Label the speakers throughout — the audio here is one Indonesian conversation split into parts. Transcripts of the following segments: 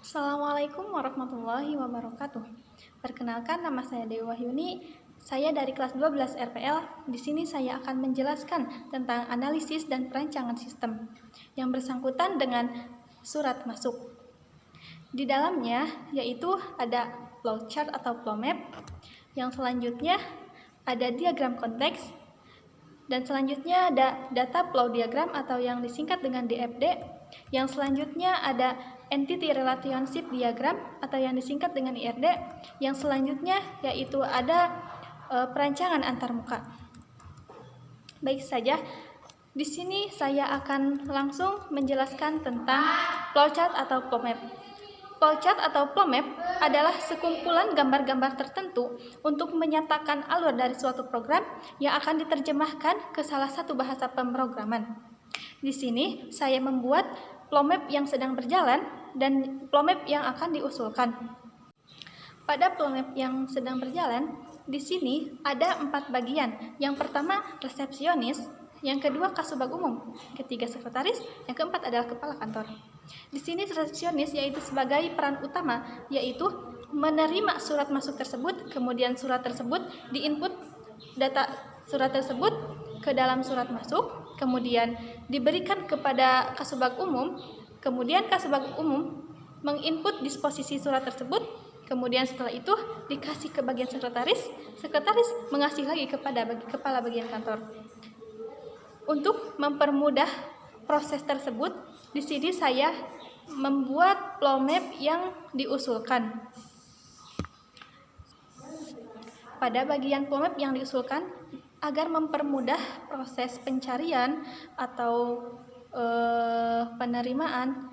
Speaker 1: Assalamualaikum warahmatullahi wabarakatuh. Perkenalkan, nama saya Dewi Wahyuni. Saya dari kelas 12 RPL. Di sini saya akan menjelaskan tentang analisis dan perancangan sistem yang bersangkutan dengan surat masuk. Di dalamnya yaitu ada flowchart atau flow map. Yang selanjutnya ada diagram konteks. Dan selanjutnya ada data flow diagram atau yang disingkat dengan DFD. Yang selanjutnya ada entity relationship diagram atau yang disingkat dengan IRD. Yang selanjutnya yaitu ada perancangan antarmuka. Baik saja, di sini saya akan langsung menjelaskan tentang flowchart atau flow map. Flowchart atau flow map adalah sekumpulan gambar-gambar tertentu untuk menyatakan alur dari suatu program yang akan diterjemahkan ke salah satu bahasa pemrograman. Di sini saya membuat flow map yang sedang berjalan dan flow map yang akan diusulkan. Pada flow map yang sedang berjalan, di sini ada 4 bagian. Yang pertama resepsionis, yang kedua kasubag umum, ketiga sekretaris, yang keempat adalah kepala kantor. Di sini resepsionis yaitu sebagai peran utama, yaitu menerima surat masuk tersebut, kemudian surat tersebut diinput data surat tersebut ke dalam surat masuk, kemudian diberikan kepada kasubag umum, kemudian kasubag umum menginput disposisi surat tersebut, kemudian setelah itu dikasih ke bagian sekretaris, sekretaris mengasih lagi kepada kepala bagian kantor. Untuk mempermudah proses tersebut, di sini saya membuat flow map yang diusulkan. Pada bagian flow map yang diusulkan, agar mempermudah proses pencarian atau penerimaan,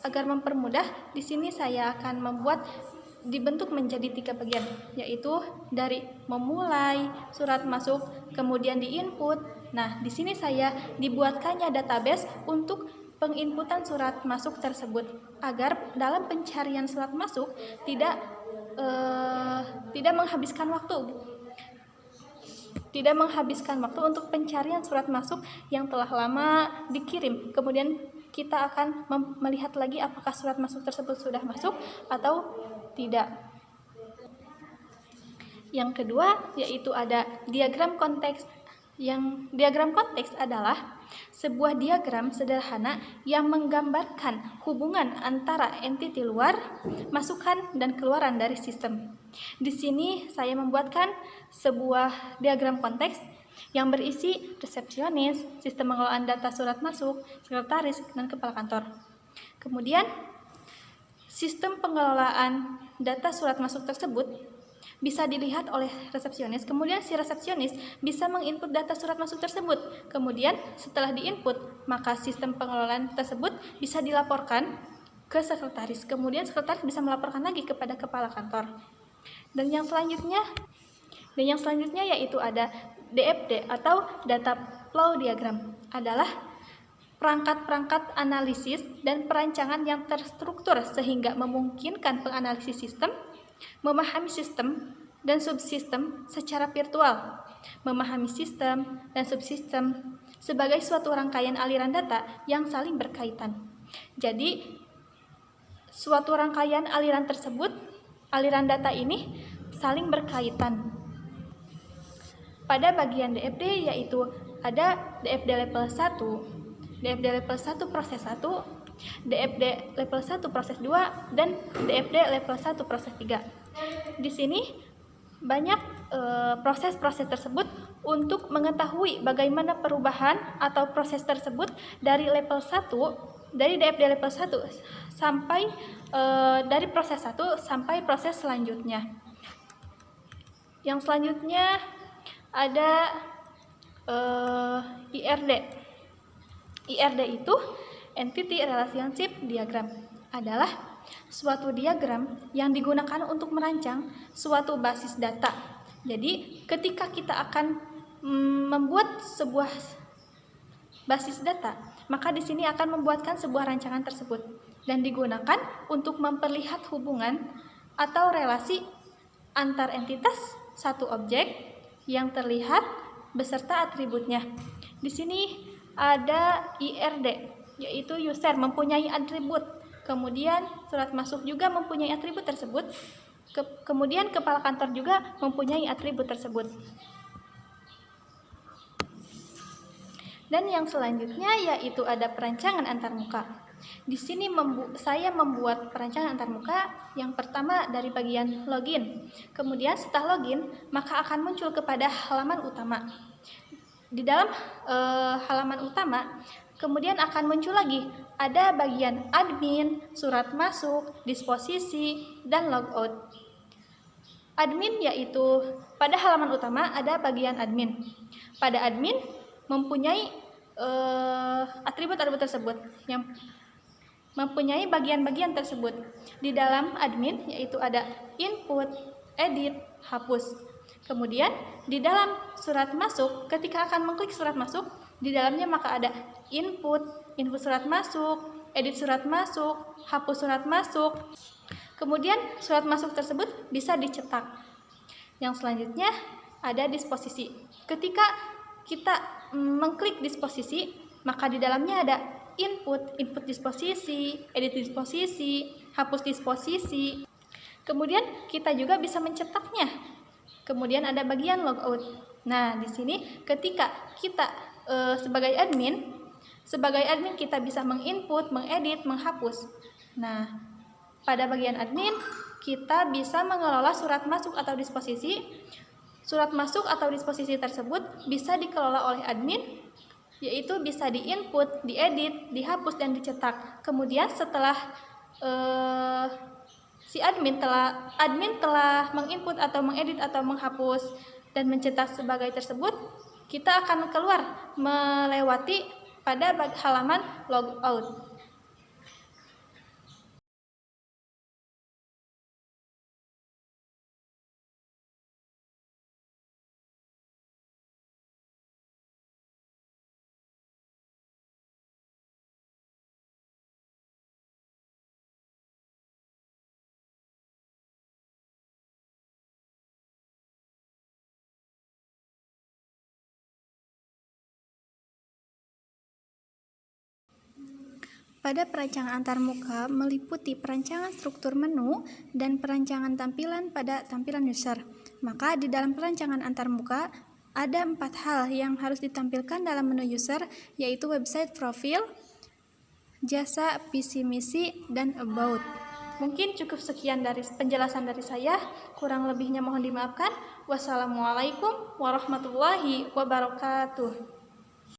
Speaker 1: agar mempermudah, di sini saya akan membuat dibentuk menjadi 3 bagian, yaitu dari memulai surat masuk, kemudian diinput. Nah, di sini saya dibuatkannya database untuk penginputan surat masuk tersebut, agar dalam pencarian surat masuk tidak menghabiskan waktu. Tidak menghabiskan waktu untuk pencarian surat masuk yang telah lama dikirim. Kemudian kita akan melihat lagi apakah surat masuk tersebut sudah masuk atau tidak. Yang kedua yaitu ada diagram konteks. Yang diagram konteks adalah sebuah diagram sederhana yang menggambarkan hubungan antara entiti luar, masukan dan keluaran dari sistem. Di sini saya membuatkan sebuah diagram konteks yang berisi resepsionis, sistem pengelolaan data surat masuk, sekretaris, dan kepala kantor. Kemudian sistem pengelolaan data surat masuk tersebut bisa dilihat oleh resepsionis, kemudian si resepsionis bisa menginput data surat masuk tersebut. Kemudian setelah diinput, maka sistem pengelolaan tersebut bisa dilaporkan ke sekretaris. Kemudian sekretaris bisa melaporkan lagi kepada kepala kantor. Dan yang selanjutnya yaitu ada DFD atau data flow diagram, adalah perangkat-perangkat analisis dan perancangan yang terstruktur sehingga memungkinkan penganalisis sistem memahami sistem dan subsistem secara virtual, memahami sistem dan subsistem sebagai suatu rangkaian aliran data yang saling berkaitan. Jadi, suatu rangkaian aliran tersebut, aliran data ini saling berkaitan. Pada bagian DFD yaitu ada DFD level 1, DFD level 1 proses 1, DFD level 1 proses 2, dan DFD level 1 proses 3. Di sini banyak proses-proses tersebut untuk mengetahui bagaimana perubahan atau proses tersebut dari level 1, dari DFD level 1 sampai dari proses 1 sampai proses selanjutnya. Yang selanjutnya ada IRD. IRD itu Entity Relationship Diagram, adalah suatu diagram yang digunakan untuk merancang suatu basis data. Jadi, ketika kita akan membuat sebuah basis data, maka di sini akan membuatkan sebuah rancangan tersebut dan digunakan untuk memperlihat hubungan atau relasi antar entitas satu objek yang terlihat beserta atributnya. Di sini ada IRD, yaitu user mempunyai atribut. Kemudian surat masuk juga mempunyai atribut tersebut. Kemudian kepala kantor juga mempunyai atribut tersebut. Dan yang selanjutnya yaitu ada perancangan antarmuka. Di sini saya membuat perancangan antarmuka yang pertama dari bagian login. Kemudian setelah login, maka akan muncul kepada halaman utama. Di dalam halaman utama, kemudian akan muncul lagi ada bagian admin, surat masuk, disposisi, dan logout. Admin yaitu pada halaman utama ada bagian admin. Pada admin mempunyai atribut-atribut tersebut yang mempunyai bagian-bagian tersebut. Di dalam admin yaitu ada input, edit, hapus. Kemudian di dalam surat masuk, ketika akan mengklik surat masuk, di dalamnya maka ada input surat masuk, edit surat masuk, hapus surat masuk. Kemudian surat masuk tersebut bisa dicetak. Yang selanjutnya ada disposisi. Ketika kita mengklik disposisi, maka di dalamnya ada input disposisi, edit disposisi, hapus disposisi. Kemudian kita juga bisa mencetaknya. Kemudian ada bagian logout. Nah, di sini ketika kita sebagai admin kita bisa menginput, mengedit, menghapus. Nah, pada bagian admin kita bisa mengelola surat masuk atau disposisi. Surat masuk atau disposisi tersebut bisa dikelola oleh admin, yaitu bisa diinput, diedit, dihapus, dan dicetak. Kemudian setelah admin telah menginput atau mengedit atau menghapus dan mencetak sebagai tersebut, kita akan keluar melewati pada halaman logout. Pada perancangan antarmuka meliputi perancangan struktur menu dan perancangan tampilan pada tampilan user. Maka di dalam perancangan antarmuka ada 4 hal yang harus ditampilkan dalam menu user, yaitu website profil, jasa, visi misi, dan about. Mungkin cukup sekian dari penjelasan dari saya, kurang lebihnya mohon dimaafkan. Wassalamualaikum warahmatullahi wabarakatuh.